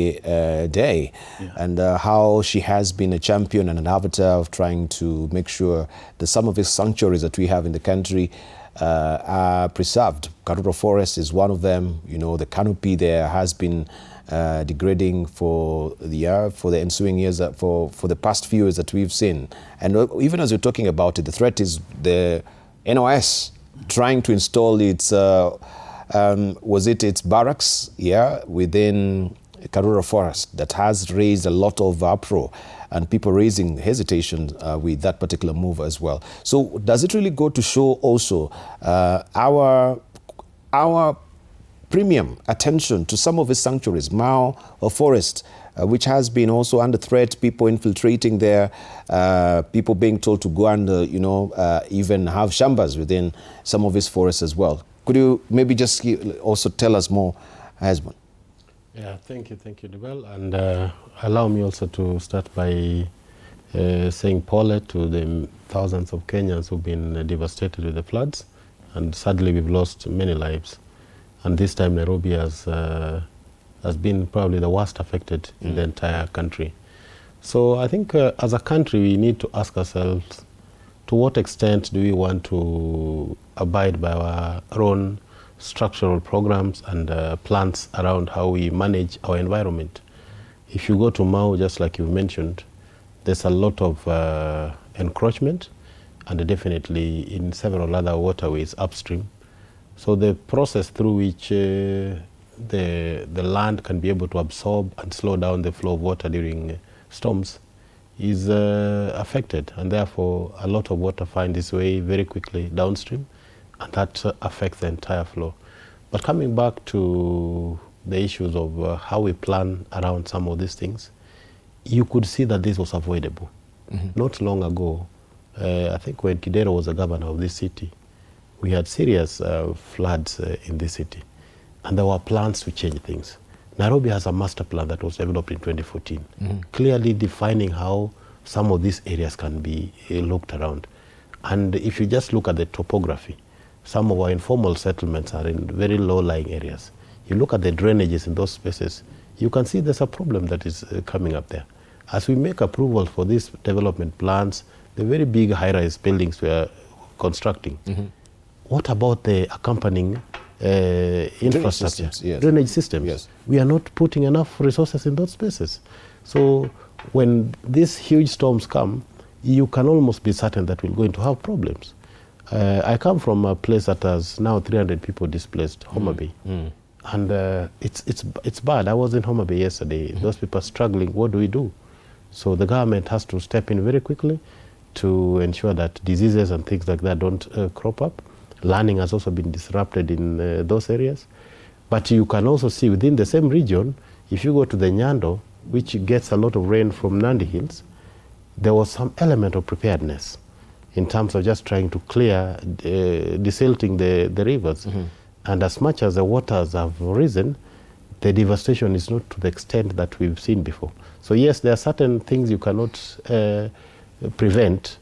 day, and how she has been a champion and an avatar of trying to make sure that some of these sanctuaries that we have in the country are preserved. Karura Forest is one of them. You know, the canopy there has been degrading for the ensuing years, for the past few years that we've seen. And even as you're talking about it, the threat is the NOS trying to install its, its barracks, within Karura Forest, that has raised a lot of uproar and people raising hesitation with that particular move as well. So does it really go to show also our premium attention to some of the sanctuaries, Mao or Forest, which has been also under threat, people infiltrating there, people being told to go and, even have shambas within some of these forests as well. Could you maybe just also tell us more, Hesbon? Yeah, thank you, Dibel. And allow me also to start by saying pole to the thousands of Kenyans who've been devastated with the floods. And sadly, we've lost many lives. And this time, Nairobi has been probably the worst affected in the entire country. So I think as a country, we need to ask ourselves, to what extent do we want to abide by our own structural programs and plans around how we manage our environment? If you go to Mau, just like you mentioned, there's a lot of encroachment, and definitely in several other waterways upstream. So the process through which the land can be able to absorb and slow down the flow of water during storms is affected, and therefore a lot of water finds its way very quickly downstream, and that affects the entire flow. But coming back to the issues of how we plan around some of these things, you could see that this was avoidable. Not long ago, I think when Kidero was the governor of this city, we had serious floods in this city, and there were plans to change things. Nairobi has a master plan that was developed in 2014, clearly defining how some of these areas can be looked around. And if you just look at the topography, some of our informal settlements are in very low-lying areas. You look at the drainages in those spaces, you can see there's a problem that is coming up there. As we make approval for these development plans, the very big high-rise buildings we are constructing, what about the accompanying infrastructure, drainage systems? Yes. We are not putting enough resources in those spaces. So when these huge storms come, you can almost be certain that we're going to have problems. I come from a place that has now 300 people displaced, Homa Bay. And it's bad. I was in Homa Bay yesterday. Those people are struggling. What do we do? So the government has to step in very quickly to ensure that diseases and things like that don't crop up. Learning has also been disrupted in those areas. But you can also see within the same region, if you go to the Nyando, which gets a lot of rain from Nandi Hills, there was some element of preparedness in terms of just trying to clear, desilting the rivers. And as much as the waters have risen, the devastation is not to the extent that we've seen before. So yes, there are certain things you cannot prevent,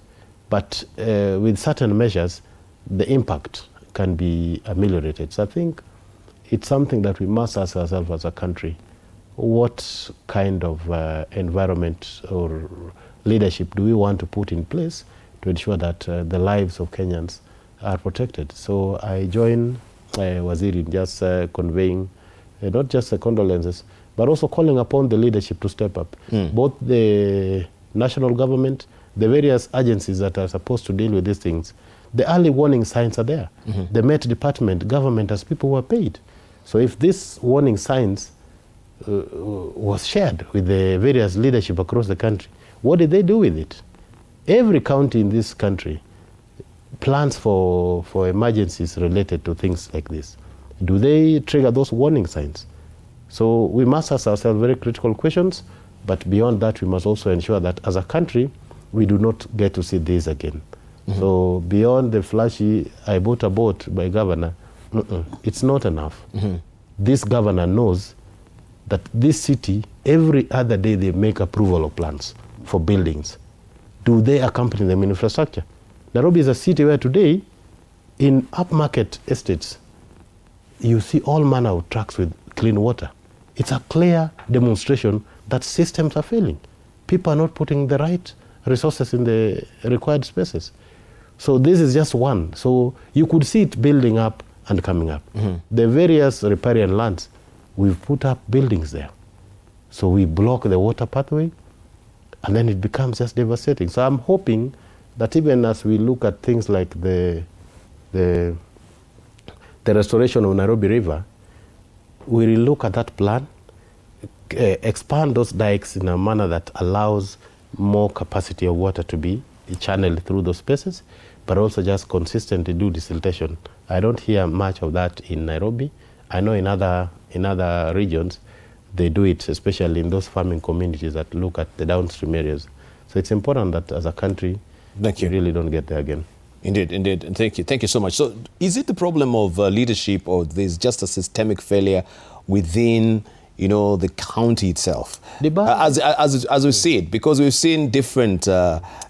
but with certain measures, the impact can be ameliorated. So I think it's something that we must ask ourselves as a country. What kind of environment or leadership do we want to put in place to ensure that the lives of Kenyans are protected? So I join Waziri in just conveying not just the condolences, but also calling upon the leadership to step up. Both the national government, the various agencies that are supposed to deal with these things, the early warning signs are there. The Met Department, government has people who are paid. So if this warning signs was shared with the various leadership across the country, what did they do with it? Every county in this country plans for emergencies related to things like this. Do they trigger those warning signs? So we must ask ourselves very critical questions, but beyond that, we must also ensure that as a country, we do not get to see this again. So beyond the flashy, I bought a boat by governor, it's not enough. This governor knows that this city, every other day they make approval of plans for buildings. Do they accompany them in infrastructure? Nairobi is a city where today, in upmarket estates, you see all manner of trucks with clean water. it's a clear demonstration that systems are failing. People are not putting the right resources in the required spaces. So this is just one. So you could see it building up and coming up. The various riparian lands, we've put up buildings there. So we block the water pathway, and then it becomes just devastating. So I'm hoping that even as we look at things like the restoration of Nairobi River, we will look at that plan, expand those dikes in a manner that allows more capacity of water to be channeled through those spaces, but also just consistently do desiltation. I don't hear much of that in Nairobi. I know in other regions, they do it, especially in those farming communities that look at the downstream areas. So it's important that as a country, we really don't get there again. Indeed, indeed. And thank you so much. So is it the problem of leadership, or there's just a systemic failure within, the county itself? As we see it, because we've seen different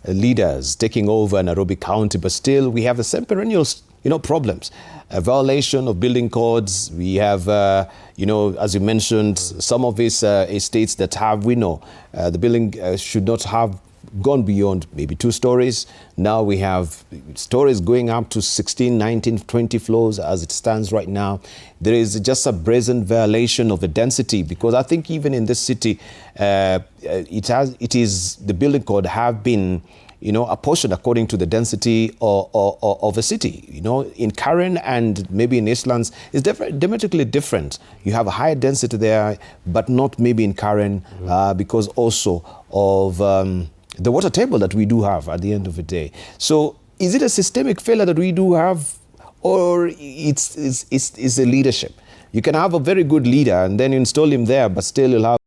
leaders taking over Nairobi County, but still we have the same perennial, problems. A violation of building codes. We have, as you mentioned, some of these estates that have, the building should not have gone beyond maybe 2 stories. Now we have stories going up to 16, 19, 20 floors as it stands right now. There is just a brazen violation of the density, because I think even in this city, the building code have been apportioned according to the density of the city. In Karen and maybe in Eastlands, it's diametrically different. You have a higher density there, but not maybe in Karen, because also of the water table that we do have at the end of the day. So is it a systemic failure that we do have, or it's a leadership? You can have a very good leader and then install him there, but still you'll have